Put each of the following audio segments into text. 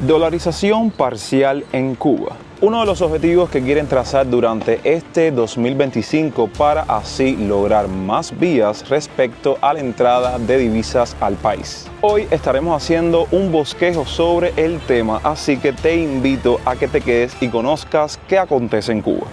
Dolarización parcial en Cuba. Uno de los objetivos que quieren trazar durante este 2025 para así lograr más vías respecto a la entrada de divisas al país. Hoy estaremos haciendo un bosquejo sobre el tema, así que te invito a que te quedes y conozcas qué acontece en Cuba.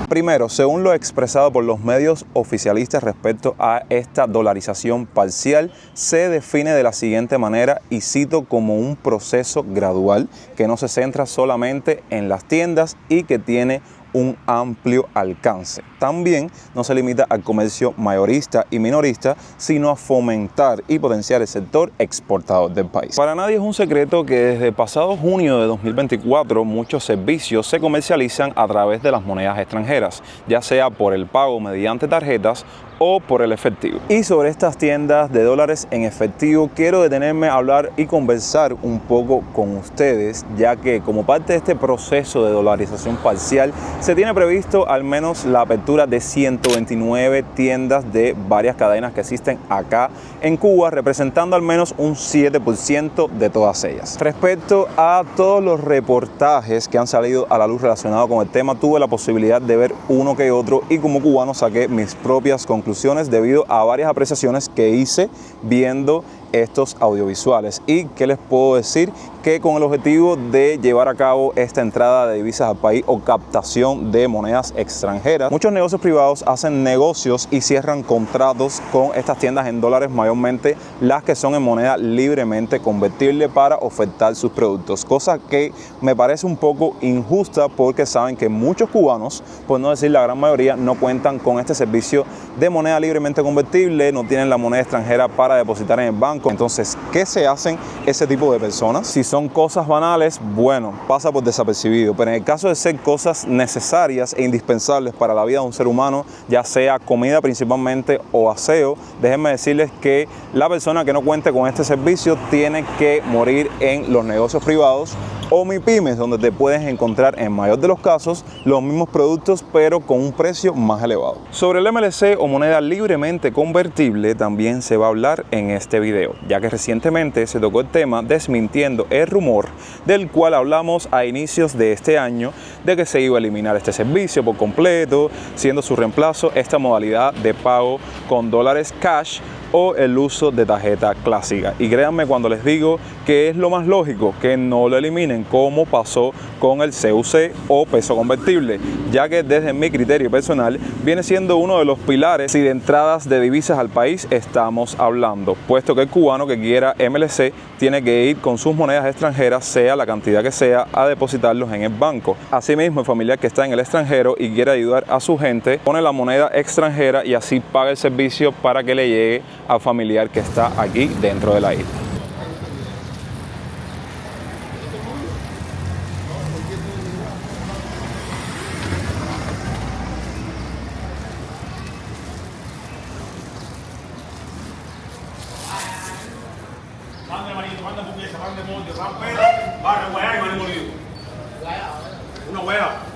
Primero, según lo expresado por los medios oficialistas respecto a esta dolarización parcial, se define de la siguiente manera, y cito, como un proceso gradual que no se centra solamente en las tiendas y que tiene un amplio alcance. También no se limita al comercio mayorista y minorista, sino a fomentar y potenciar el sector exportador del país. Para nadie es un secreto que desde el pasado junio de 2024 muchos servicios se comercializan a través de las monedas extranjeras, ya sea por el pago mediante tarjetas o por el efectivo. Y sobre estas tiendas de dólares en efectivo quiero detenerme a hablar y conversar un poco con ustedes, ya que como parte de este proceso de dolarización parcial se tiene previsto al menos la apertura de 129 tiendas de varias cadenas que existen acá en Cuba, representando al menos un 7% de todas ellas. Respecto a todos los reportajes que han salido a la luz relacionados con el tema, tuve la posibilidad de ver uno que otro y como cubano saqué mis propias conclusiones debido a varias apreciaciones que hice viendo estos audiovisuales. Y qué les puedo decir, que con el objetivo de llevar a cabo esta entrada de divisas al país o captación de monedas extranjeras, muchos negocios privados hacen negocios y cierran contratos con estas tiendas en dólares, mayormente las que son en moneda libremente convertible, para ofertar sus productos, cosa que me parece un poco injusta porque saben que muchos cubanos, por no decir la gran mayoría, no cuentan con este servicio de moneda libremente convertible, no tienen la moneda extranjera para depositar en el banco. Entonces, ¿qué se hacen ese tipo de personas? Si son cosas banales, bueno, pasa por desapercibido, pero en el caso de ser cosas necesarias e indispensables para la vida de un ser humano, ya sea comida principalmente o aseo, déjenme decirles que la persona que no cuente con este servicio tiene que morir en los negocios privados o MIPYMES, donde te puedes encontrar en mayor de los casos los mismos productos pero con un precio más elevado. Sobre el MLC o moneda libremente convertible también se va a hablar en este video, ya que recientemente se tocó el tema desmintiendo el rumor del cual hablamos a inicios de este año de que se iba a eliminar este servicio por completo, siendo su reemplazo esta modalidad de pago con dólares cash o el uso de tarjeta clásica. Y créanme cuando les digo que es lo más lógico que no lo eliminen, como pasó con el CUC o peso convertible, ya que desde mi criterio personal viene siendo uno de los pilares y de entradas de divisas al país estamos hablando, puesto que el cubano que quiera MLC tiene que ir con sus monedas extranjeras, sea la cantidad que sea, a depositarlos en el banco. Asimismo, el familiar que está en el extranjero y quiere ayudar a su gente, pone la moneda extranjera y así paga el servicio para que le llegue al familiar que está aquí dentro de la isla. Mande marito, mande hamburguesa, mande molde, rampera, barra, guayá y maní molido. Una hueá.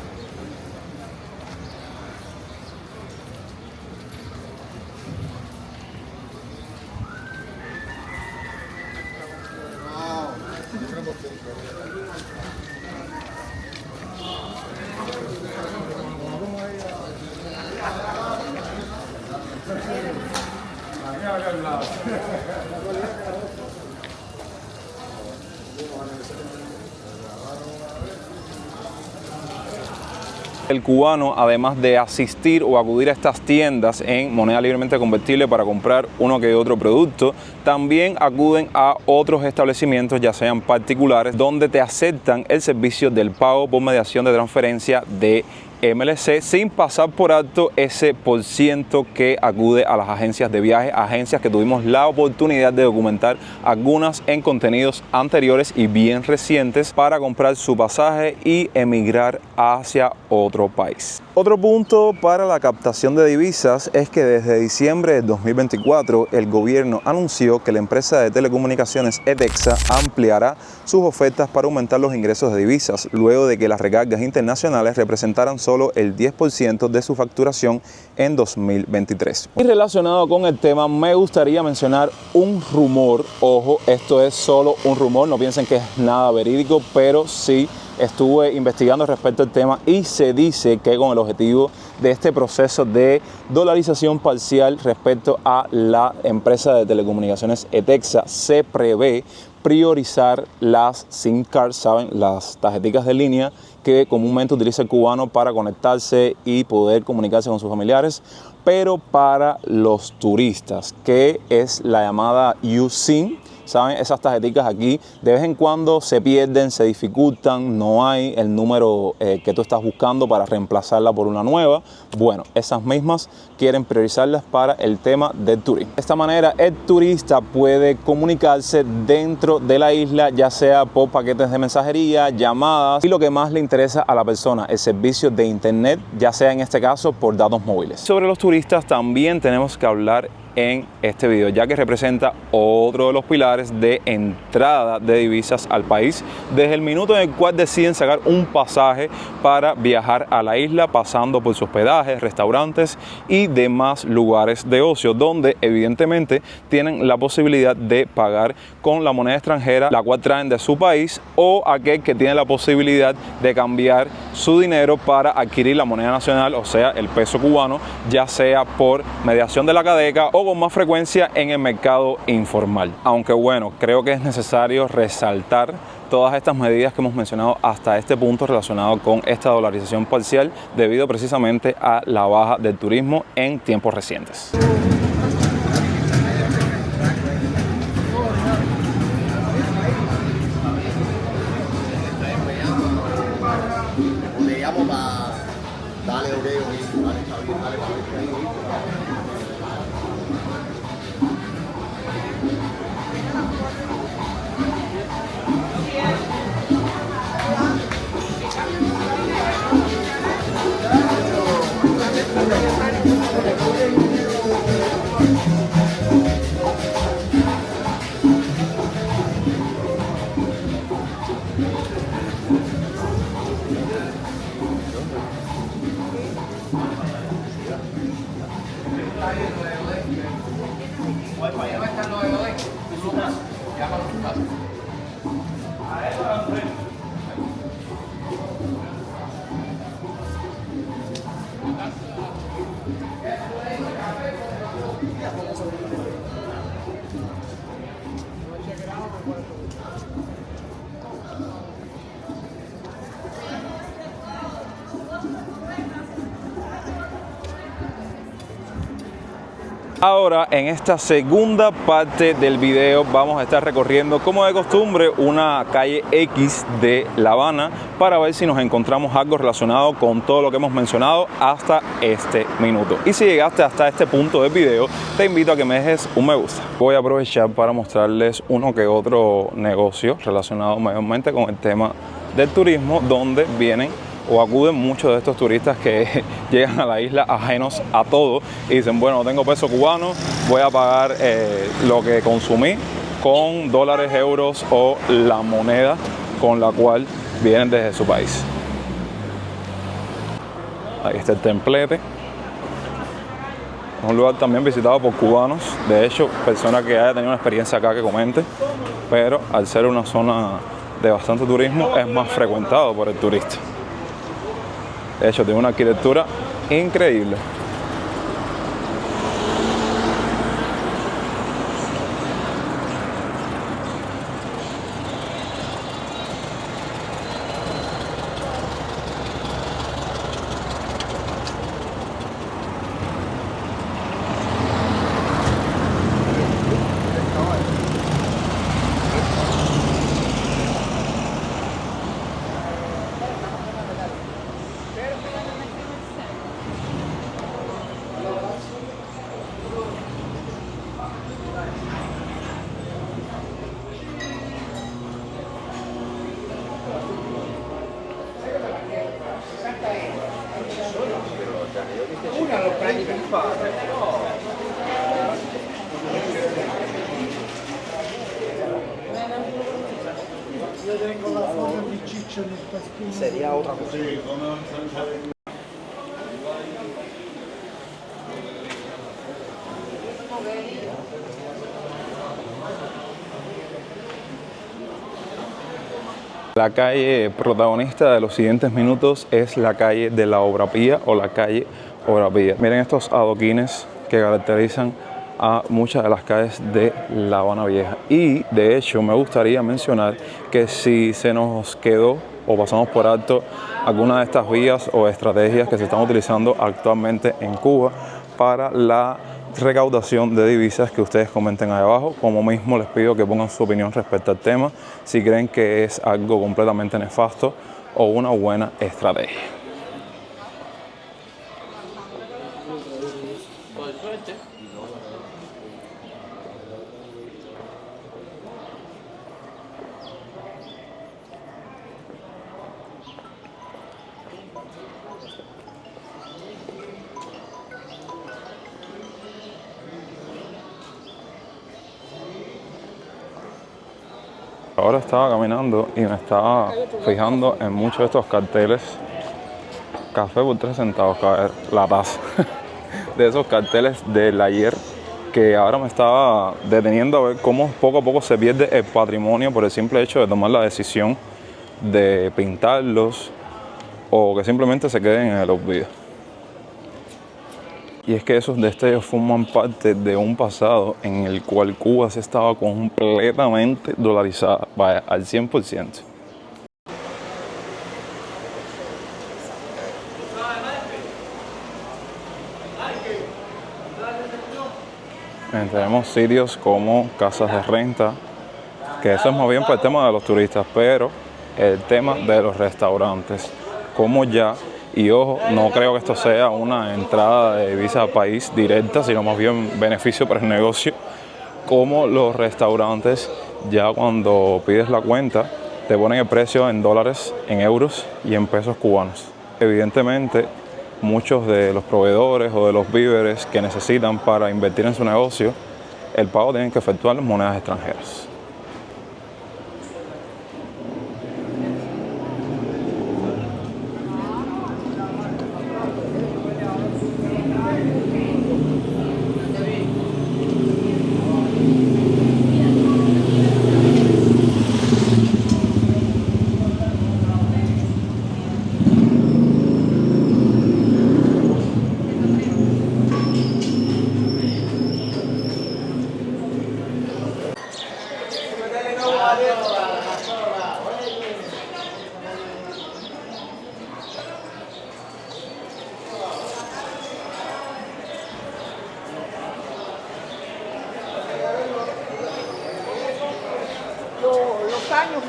El cubano, además de asistir o acudir a estas tiendas en moneda libremente convertible para comprar uno que otro producto, también acuden a otros establecimientos, ya sean particulares, donde te aceptan el servicio del pago por mediación de transferencia de MLC, sin pasar por alto ese % que acude a las agencias de viaje, agencias que tuvimos la oportunidad de documentar algunas en contenidos anteriores y bien recientes para comprar su pasaje y emigrar hacia otro país. Otro punto para la captación de divisas es que desde diciembre de 2024 el gobierno anunció que la empresa de telecomunicaciones ETEXA ampliará sus ofertas para aumentar los ingresos de divisas, luego de que las recargas internacionales representaran solo el 10% de su facturación en 2023. Y relacionado con el tema, me gustaría mencionar un rumor. Ojo, esto es solo un rumor, no piensen que es nada verídico, pero sí estuve investigando respecto al tema y se dice que con el objetivo de este proceso de dolarización parcial respecto a la empresa de telecomunicaciones ETEXA, se prevé priorizar las SIM cards, ¿saben? Las tarjeticas de línea que comúnmente utiliza el cubano para conectarse y poder comunicarse con sus familiares, pero para los turistas, que es la llamada USIM. ¿Saben? Esas tarjeticas aquí de vez en cuando se pierden, se dificultan, no hay el número que tú estás buscando para reemplazarla por una nueva. Bueno, esas mismas quieren priorizarlas para el tema del turismo. De esta manera el turista puede comunicarse dentro de la isla, ya sea por paquetes de mensajería, llamadas y lo que más le interesa a la persona, el servicio de internet, ya sea en este caso por datos móviles. Sobre los turistas también tenemos que hablar en este video, ya que representa otro de los pilares de entrada de divisas al país, desde el minuto en el cual deciden sacar un pasaje para viajar a la isla, pasando por sus hospedajes, restaurantes y demás lugares de ocio, donde evidentemente tienen la posibilidad de pagar con la moneda extranjera, la cual traen de su país, o aquel que tiene la posibilidad de cambiar su dinero para adquirir la moneda nacional, o sea, el peso cubano, ya sea por mediación de la Cadeca o con más frecuencia en el mercado informal. Aunque bueno, creo que es necesario resaltar todas estas medidas que hemos mencionado hasta este punto relacionado con esta dolarización parcial, debido precisamente a la baja del turismo en tiempos recientes. Ahora, en esta segunda parte del video vamos a estar recorriendo, como de costumbre, una calle X de La Habana para ver si nos encontramos algo relacionado con todo lo que hemos mencionado hasta este minuto. Y si llegaste hasta este punto del video, te invito a que me dejes un me gusta. Voy a aprovechar para mostrarles uno que otro negocio relacionado mayormente con el tema del turismo, donde vienen o acuden muchos de estos turistas que llegan a la isla ajenos a todo y dicen, bueno, no tengo peso cubano, voy a pagar lo que consumí con dólares, euros o la moneda con la cual vienen desde su país. Ahí está el templete. Es un lugar también visitado por cubanos, de hecho, personas que haya tenido una experiencia acá que comente, pero al ser una zona de bastante turismo es más frecuentado por el turista. De hecho, tiene una arquitectura increíble. Io tengo la forma di ciccia nel taschino. Sería otra cosa. La calle protagonista de los siguientes minutos es la calle de la Obra Pía o la calle Obra Pía. Miren estos adoquines que caracterizan a muchas de las calles de La Habana Vieja. Y de hecho me gustaría mencionar que si se nos quedó o pasamos por alto alguna de estas vías o estrategias que se están utilizando actualmente en Cuba para la recaudación de divisas, que ustedes comenten ahí abajo. Como mismo les pido que pongan su opinión respecto al tema, si creen que es algo completamente nefasto o una buena estrategia. Ahora estaba caminando y me estaba fijando en muchos de estos carteles. Café por 3 centavos, la taza. De esos carteles del ayer, que ahora me estaba deteniendo a ver cómo poco a poco se pierde el patrimonio por el simple hecho de tomar la decisión de pintarlos o que simplemente se queden en el olvido. Y es que esos destellos forman parte de un pasado en el cual Cuba se estaba completamente dolarizada, vaya, al 100%. Tenemos sitios como casas de renta, que eso es más bien para el tema de los turistas, pero el tema de los restaurantes, como ya. Y ojo, no creo que esto sea una entrada de divisa al país directa, sino más bien beneficio para el negocio. Como los restaurantes, ya cuando pides la cuenta, te ponen el precio en dólares, en euros y en pesos cubanos. Evidentemente, muchos de los proveedores o de los víveres que necesitan para invertir en su negocio, el pago tienen que efectuar en monedas extranjeras. Los años.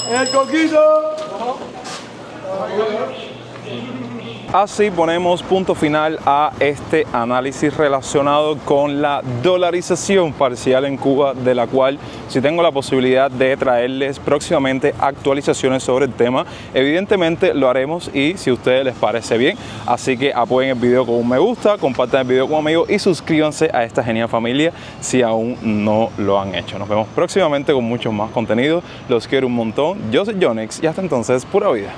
¡El coquito! Así ponemos punto final a este análisis relacionado con la dolarización parcial en Cuba, de la cual, si tengo la posibilidad de traerles próximamente actualizaciones sobre el tema, evidentemente lo haremos, y si a ustedes les parece bien, así que apoyen el video con un me gusta, compartan el video con amigos y suscríbanse a esta genial familia si aún no lo han hecho. Nos vemos próximamente con mucho más contenido. Los quiero un montón. Yo soy Yonex y hasta entonces, pura vida.